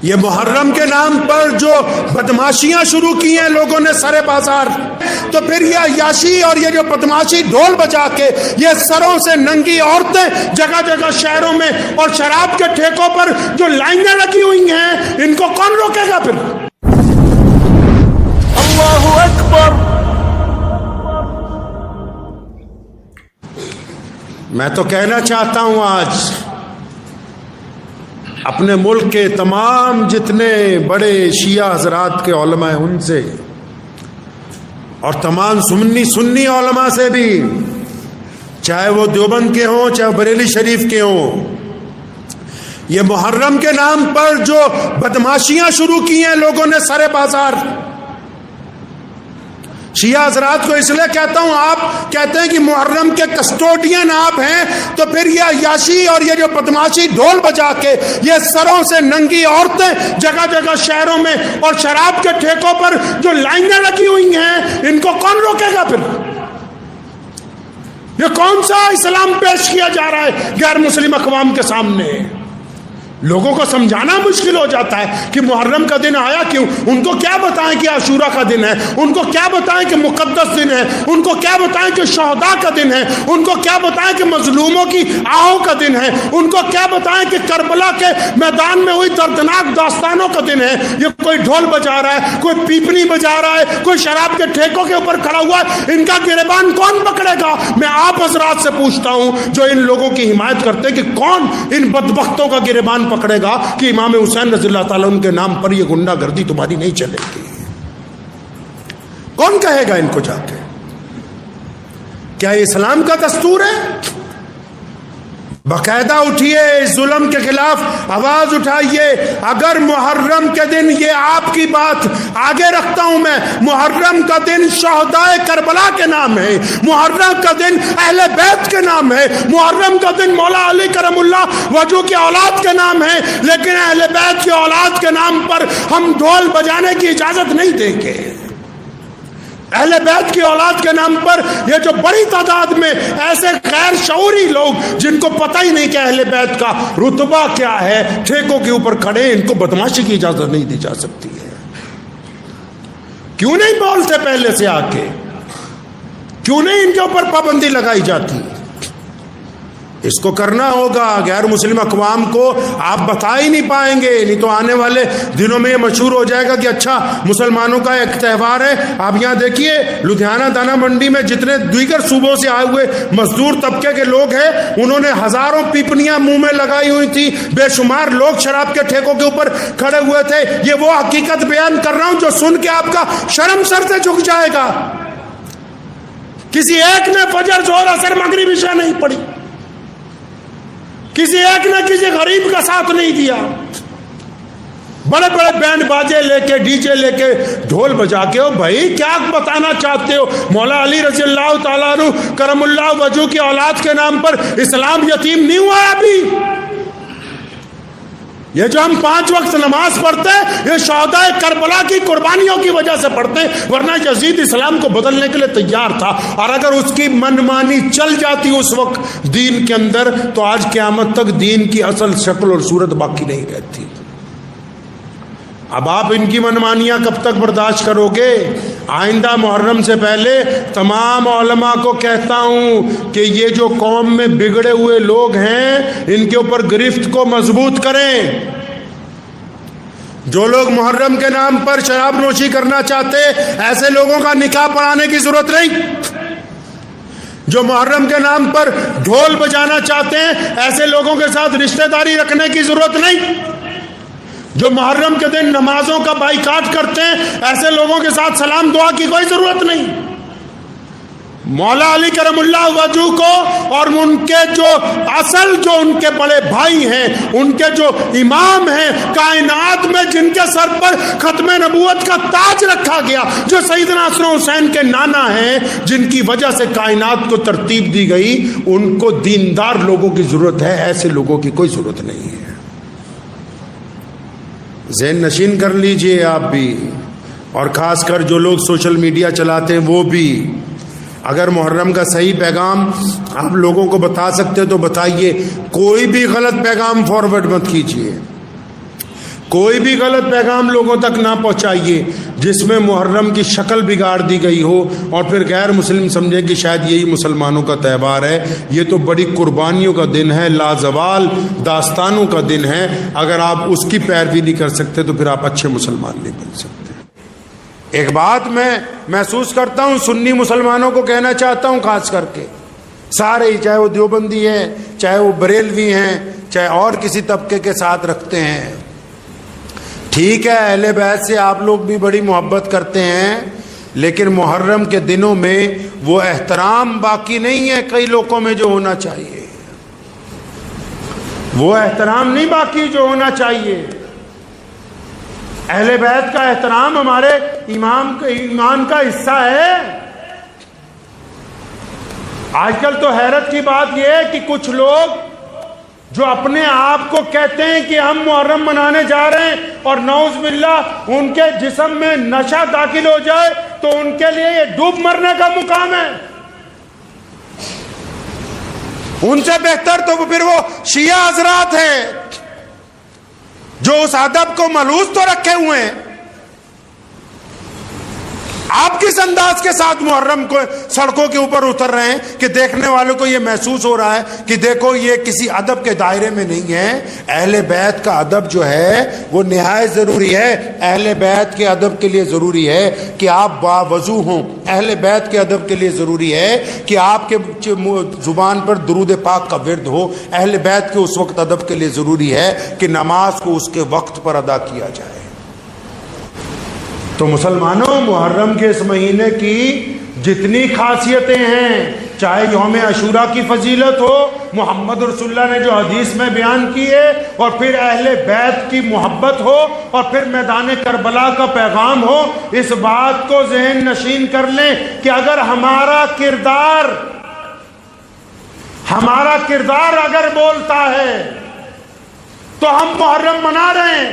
یہ محرم کے نام پر جو بدماشیاں شروع کی ہیں لوگوں نے سرے بازار، تو پھر یہ عیاشی اور یہ جو بدماشی ڈھول بجا کے یہ سروں سے ننگی عورتیں جگہ جگہ شہروں میں اور شراب کے ٹھیکوں پر جو لائنیں لگی ہوئی ہیں، ان کو کون روکے گا پھر؟ اللہ اکبر۔ میں تو کہنا چاہتا ہوں آج اپنے ملک کے تمام جتنے بڑے شیعہ حضرات کے علماء ہیں ان سے، اور تمام سنی علماء سے بھی، چاہے وہ دیوبند کے ہوں چاہے بریلی شریف کے ہوں، یہ محرم کے نام پر جو بدماشیاں شروع کی ہیں لوگوں نے سرے بازار، شیعہ حضرات کو اس لیے کہتا ہوں، آپ کہتے ہیں کہ محرم کے کسٹوڈین آپ ہیں، تو پھر یہ عیاشی اور یہ جو بدماشی ڈھول بجا کے یہ سروں سے ننگی عورتیں جگہ جگہ شہروں میں اور شراب کے ٹھیکوں پر جو لائنیں لگی ہوئی ہیں، ان کو کون روکے گا پھر؟ یہ کون سا اسلام پیش کیا جا رہا ہے غیر مسلم اقوام کے سامنے؟ لوگوں کو سمجھانا مشکل ہو جاتا ہے کہ محرم کا دن آیا کیوں، ان کو کیا بتائیں کہ عاشورہ کا دن ہے، ان کو کیا بتائیں کہ مقدس دن ہے، ان کو کیا بتائیں کہ شہداء کا دن ہے، ان کو کیا بتائیں کہ مظلوموں کی آہوں کا دن ہے، ان کو کیا بتائیں کہ کربلا کے میدان میں ہوئی دردناک داستانوں کا دن ہے۔ یہ کوئی ڈھول بجا رہا ہے، کوئی پیپنی بجا رہا ہے، کوئی شراب کے ٹھیکوں کے اوپر کھڑا ہوا ہے، ان کا گریبان کون پکڑے گا؟ میں آپ حضرات سے پوچھتا ہوں جو ان لوگوں کی حمایت کرتے کہ کون ان بدبختوں کا گریبان پکڑے گا کہ امام حسین رضی اللہ تعالیٰ ان کے نام پر یہ گنڈا گردی تمہاری نہیں چلے گی؟ کون کہے گا ان کو جا کے؟ کیا یہ اسلام کا دستور ہے؟ باقاعدہ اٹھیے، اس ظلم کے خلاف آواز اٹھائیے۔ اگر محرم کے دن، یہ آپ کی بات آگے رکھتا ہوں میں، محرم کا دن شہداء کربلا کے نام ہے، محرم کا دن اہل بیت کے نام ہے، محرم کا دن مولا علی کرم اللہ وجہ کی اولاد کے نام ہے، لیکن اہل بیت کی اولاد کے نام پر ہم ڈھول بجانے کی اجازت نہیں دیں گے۔ اہل بیت کی اولاد کے نام پر یہ جو بڑی تعداد میں ایسے غیر شعوری لوگ جن کو پتہ ہی نہیں کہ اہل بیت کا رتبہ کیا ہے، ٹھیکوں کے اوپر کھڑے، ان کو بدماشی کی اجازت نہیں دی جا سکتی ہے۔ کیوں نہیں بولتے پہلے سے آ کے؟ کیوں نہیں ان کے اوپر پابندی لگائی جاتی؟ اس کو کرنا ہوگا۔ غیر مسلم اقوام کو آپ بتا ہی نہیں پائیں گے، نہیں تو آنے والے دنوں میں یہ مشہور ہو جائے گا کہ اچھا مسلمانوں کا ایک تہوار ہے۔ آپ یہاں دیکھیے لدھیانہ دانا منڈی میں جتنے دیگر صوبوں سے آئے ہوئے مزدور طبقے کے لوگ ہیں، انہوں نے ہزاروں پیپنیاں منہ میں لگائی ہوئی تھی، بے شمار لوگ شراب کے ٹھیکوں کے اوپر کھڑے ہوئے تھے۔ یہ وہ حقیقت بیان کر رہا ہوں جو سن کے آپ کا شرم سر سے جھک جائے گا۔ کسی ایک نے فجر ظہر عصر مغرب عشاء نہیں پڑھی، کسی ایک نے کسی غریب کا ساتھ نہیں دیا، بڑے بڑے بینڈ باجے لے کے، ڈی جے لے کے، ڈھول بجا کے۔ بھائی کیا بتانا چاہتے ہو؟ مولا علی رضی اللہ تعالیٰ عنہ کرم اللہ وجہ کی اولاد کے نام پر اسلام یتیم نہیں ہوا ابھی؟ یہ جو ہم 5 وقت نماز پڑھتے ہیں یہ شہداء کربلا کی قربانیوں کی وجہ سے پڑھتے ہیں، ورنہ یزید اسلام کو بدلنے کے لیے تیار تھا، اور اگر اس کی منمانی چل جاتی اس وقت دین کے اندر تو آج قیامت تک دین کی اصل شکل اور صورت باقی نہیں رہتی۔ اب آپ ان کی منمانیاں کب تک برداشت کرو گے؟ آئندہ محرم سے پہلے تمام علماء کو کہتا ہوں کہ یہ جو قوم میں بگڑے ہوئے لوگ ہیں ان کے اوپر گرفت کو مضبوط کریں۔ جو لوگ محرم کے نام پر شراب نوشی کرنا چاہتے، ایسے لوگوں کا نکاح پڑھانے کی ضرورت نہیں۔ جو محرم کے نام پر ڈھول بجانا چاہتے ہیں، ایسے لوگوں کے ساتھ رشتہ داری رکھنے کی ضرورت نہیں۔ جو محرم کے دن نمازوں کا بائیکاٹ کرتے ہیں، ایسے لوگوں کے ساتھ سلام دعا کی کوئی ضرورت نہیں۔ مولا علی کرم اللہ وجہ کو اور ان کے جو اصل جو ان کے بڑے بھائی ہیں، ان کے جو امام ہیں کائنات میں، جن کے سر پر ختم نبوت کا تاج رکھا گیا، جو سیدنا حسن حسین کے نانا ہیں، جن کی وجہ سے کائنات کو ترتیب دی گئی، ان کو دیندار لوگوں کی ضرورت ہے، ایسے لوگوں کی کوئی ضرورت نہیں ہے۔ ذہن نشین کر لیجئے آپ بھی، اور خاص کر جو لوگ سوشل میڈیا چلاتے ہیں وہ بھی۔ اگر محرم کا صحیح پیغام آپ لوگوں کو بتا سکتے تو بتائیے، کوئی بھی غلط پیغام فارورڈ مت کیجیے، کوئی بھی غلط پیغام لوگوں تک نہ پہنچائیے جس میں محرم کی شکل بگاڑ دی گئی ہو اور پھر غیر مسلم سمجھے کہ شاید یہی مسلمانوں کا تہوار ہے. یہ تو بڑی قربانیوں کا دن ہے، لازوال داستانوں کا دن ہے. اگر آپ اس کی پیروی نہیں کر سکتے تو پھر آپ اچھے مسلمان نہیں بن سکتے. ایک بات میں محسوس کرتا ہوں، سنی مسلمانوں کو کہنا چاہتا ہوں، خاص کر کے سارے ہی، چاہے وہ دیوبندی ہیں، چاہے وہ بریلوی ہیں، چاہے اور کسی طبقے کے ساتھ رکھتے ہیں. ٹھیک ہے، اہل بیت سے آپ لوگ بھی بڑی محبت کرتے ہیں، لیکن محرم کے دنوں میں وہ احترام باقی نہیں ہے کئی لوگوں میں جو ہونا چاہیے. وہ احترام نہیں باقی جو ہونا چاہیے. اہل بیت کا احترام ہمارے ایمان کا حصہ ہے. آج کل تو حیرت کی بات یہ ہے کہ کچھ لوگ جو اپنے آپ کو کہتے ہیں کہ ہم محرم منانے جا رہے ہیں اور نعوذ باللہ ان کے جسم میں نشہ داخل ہو جائے تو ان کے لیے یہ ڈوب مرنے کا مقام ہے. ان سے بہتر تو پھر وہ شیعہ حضرات ہیں جو اس ادب کو ملوث تو رکھے ہوئے ہیں. آپ کس انداز کے ساتھ محرم کو سڑکوں کے اوپر اتر رہے ہیں کہ دیکھنے والوں کو یہ محسوس ہو رہا ہے کہ دیکھو یہ کسی ادب کے دائرے میں نہیں ہے. اہل بیت کا ادب جو ہے وہ نہایت ضروری ہے. اہل بیت کے ادب کے لیے ضروری ہے کہ آپ باوضو ہوں. اہل بیت کے ادب کے لیے ضروری ہے کہ آپ کے زبان پر درود پاک کا ورد ہو. اہل بیت کے اس وقت ادب کے لیے ضروری ہے کہ نماز کو اس کے وقت پر ادا کیا جائے. تو مسلمانوں، محرم کے اس مہینے کی جتنی خاصیتیں ہیں، چاہے یوم عاشوراء کی فضیلت ہو، محمد رسول اللہ نے جو حدیث میں بیان کی ہے، اور پھر اہل بیت کی محبت ہو، اور پھر میدان کربلا کا پیغام ہو، اس بات کو ذہن نشین کر لیں کہ اگر ہمارا کردار اگر بولتا ہے تو ہم محرم منا رہے ہیں.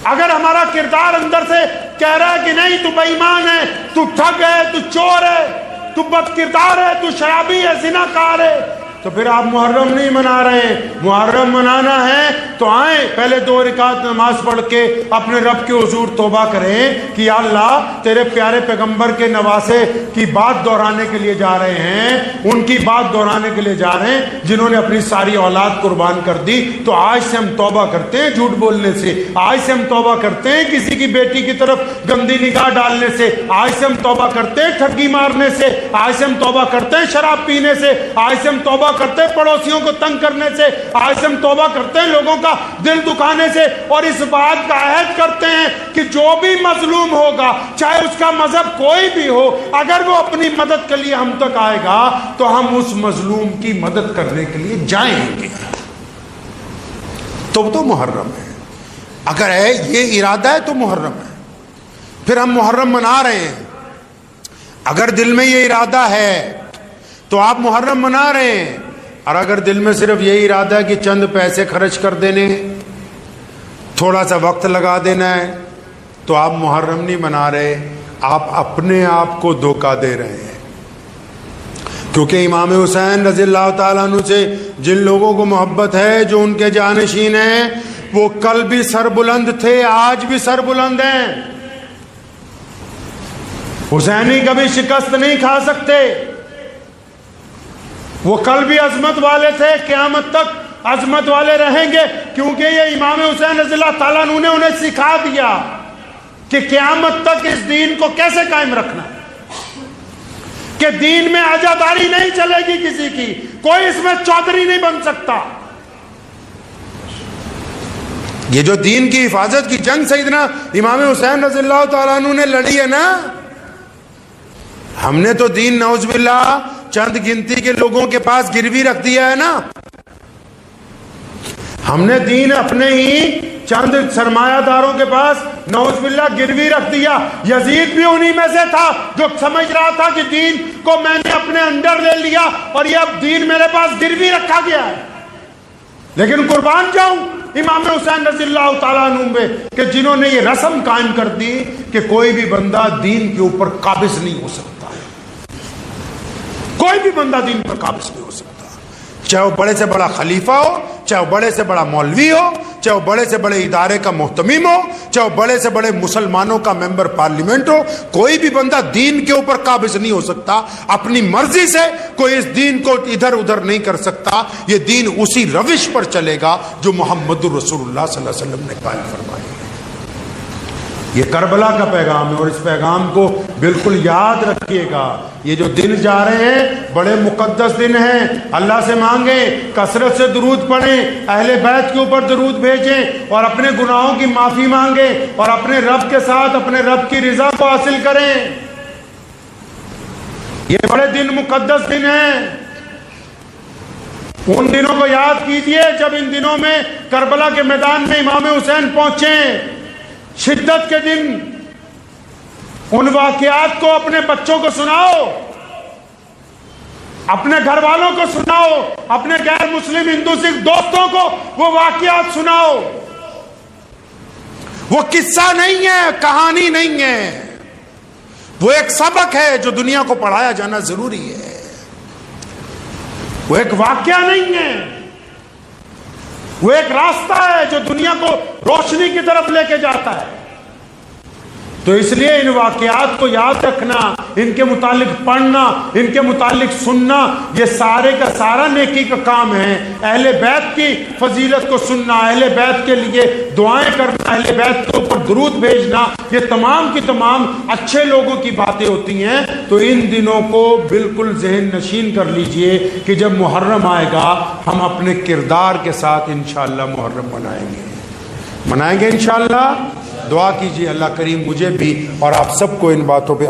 اگر ہمارا کردار اندر سے کہہ رہا ہے کہ نہیں تو بے ایمان ہے، تو ٹھگ ہے، تو چور ہے، تو بد کردار ہے، تو شرابی ہے، زناکار ہے، تو پھر آپ محرم نہیں منا رہے ہیں. محرم منانا ہے تو آئیں، پہلے 2 رکعت نماز پڑھ کے اپنے رب کے حضور توبہ کریں کہ یا اللہ تیرے پیارے پیغمبر کے نواسے کی بات دہرانے کے لیے جا رہے ہیں، ان کی بات دہرانے کے لیے جا رہے ہیں جنہوں نے اپنی ساری اولاد قربان کر دی. تو آج سے ہم توبہ کرتے ہیں جھوٹ بولنے سے، آج سے ہم توبہ کرتے ہیں کسی کی بیٹی کی طرف گندی نگاہ ڈالنے سے، آج سے ہم توبہ کرتے ہیں ٹھگی مارنے سے، آج سے ہم توبہ کرتے ہیں شراب پینے سے، آج سے ہم توبہ کرتے ہیں پڑوسیوں کو تنگ کرنے سے، آج سے ہم توبہ کرتے ہیں لوگوں کا دل دکھانے سے. اور اس بات کا عہد کرتے ہیں کہ جو بھی مظلوم ہوگا، چاہے اس کا مذہب کوئی بھی ہو، اگر وہ اپنی مدد کے لیے ہم تک آئے گا تو ہم اس مظلوم کی مدد کرنے کے لیے جائیں گے. تو محرم ہے. اگر ہے یہ ارادہ ہے تو محرم ہے. پھر ہم محرم منا رہے ہیں. اگر دل میں یہ ارادہ ہے تو آپ محرم منا رہے ہیں، اور اگر دل میں صرف یہی ارادہ ہے کہ چند پیسے خرچ کر دینے، تھوڑا سا وقت لگا دینا ہے، تو آپ محرم نہیں منا رہے، آپ اپنے آپ کو دھوکہ دے رہے ہیں. کیونکہ امام حسین رضی اللہ تعالیٰ عنہ سے جن لوگوں کو محبت ہے، جو ان کے جانشین ہیں، وہ کل بھی سر بلند تھے، آج بھی سر بلند ہیں. حسینی کبھی شکست نہیں کھا سکتے. وہ کل بھی عظمت والے تھے، قیامت تک عظمت والے رہیں گے، کیونکہ یہ امام حسین رضی اللہ تعالیٰ عنہ نے انہیں سکھا دیا کہ قیامت تک اس دین کو کیسے قائم رکھنا ہے، کہ دین میں عزاداری نہیں چلے گی کسی کی، کوئی اس میں چودھری نہیں بن سکتا. یہ جو دین کی حفاظت کی جنگ سیدنا امام حسین رضی اللہ تعالیٰ عنہ نے لڑی ہے نا، ہم نے تو دین نعوذ باللہ چند گنتی کے لوگوں کے پاس گروی رکھ دیا ہے نا. ہم نے دین اپنے ہی چند سرمایہ داروں کے پاس نعوذ باللہ گروی رکھ دیا. یزید بھی انہی میں سے تھا جو سمجھ رہا تھا کہ دین کو میں نے اپنے انڈر لے لیا اور یہ اب دین میرے پاس گروی رکھا گیا ہے. لیکن قربان جاؤں امام حسین رضی اللہ تعالیٰ عنہ پہ کہ جنہوں نے یہ رسم قائم کر دی کہ کوئی بھی بندہ دین کے اوپر قابض نہیں ہو سکتا. کوئی بھی بندہ دین پر قابض نہیں ہو سکتا، چاہے وہ بڑے سے بڑا خلیفہ ہو، چاہے وہ بڑے سے بڑا مولوی ہو، چاہے وہ بڑے سے بڑے ادارے کا محتمم ہو، چاہے وہ بڑے سے بڑے مسلمانوں کا ممبر پارلیمنٹ ہو، کوئی بھی بندہ دین کے اوپر قابض نہیں ہو سکتا، اپنی مرضی سے کوئی اس دین کو ادھر ادھر نہیں کر سکتا۔ یہ دین اسی روش پر چلے گا جو محمد الرسول اللہ صلی اللہ علیہ وسلم نے قائم فرمایا۔ یہ کربلا کا پیغام ہے، اور اس پیغام کو بالکل یاد رکھیے گا۔ یہ جو دن جا رہے ہیں بڑے مقدس دن ہیں، اللہ سے مانگیں، کثرت سے درود پڑھیں، اہل بیت کے اوپر درود بھیجیں، اور اپنے گناہوں کی معافی مانگیں، اور اپنے رب کے ساتھ اپنے رب کی رضا کو حاصل کریں۔ یہ بڑے دن مقدس دن ہیں، ان دنوں کو یاد کیجئے جب ان دنوں میں کربلا کے میدان میں امام حسین پہنچے، شدت کے دن۔ ان واقعات کو اپنے بچوں کو سناؤ، اپنے گھر والوں کو سناؤ، اپنے غیر مسلم ہندو سکھ دوستوں کو وہ واقعات سناؤ۔ وہ قصہ نہیں ہے، کہانی نہیں ہے، وہ ایک سبق ہے جو دنیا کو پڑھایا جانا ضروری ہے۔ وہ ایک واقعہ نہیں ہے، وہ ایک راستہ ہے جو دنیا کو روشنی کی طرف لے کے جاتا ہے۔ تو اس لیے ان واقعات کو یاد رکھنا، ان کے متعلق پڑھنا، ان کے متعلق سننا، یہ سارے کا سارا نیکی کا کام ہے۔ اہل بیت کی فضیلت کو سننا، اہل بیت کے لیے دعائیں کرنا، اہل بیت کے اوپر درود بھیجنا، یہ تمام کی تمام اچھے لوگوں کی باتیں ہوتی ہیں۔ تو ان دنوں کو بالکل ذہن نشین کر لیجئے کہ جب محرم آئے گا ہم اپنے کردار کے ساتھ انشاءاللہ محرم منائیں گے انشاءاللہ۔ دعا کیجئے اللہ کریم مجھے بھی اور آپ سب کو ان باتوں پہ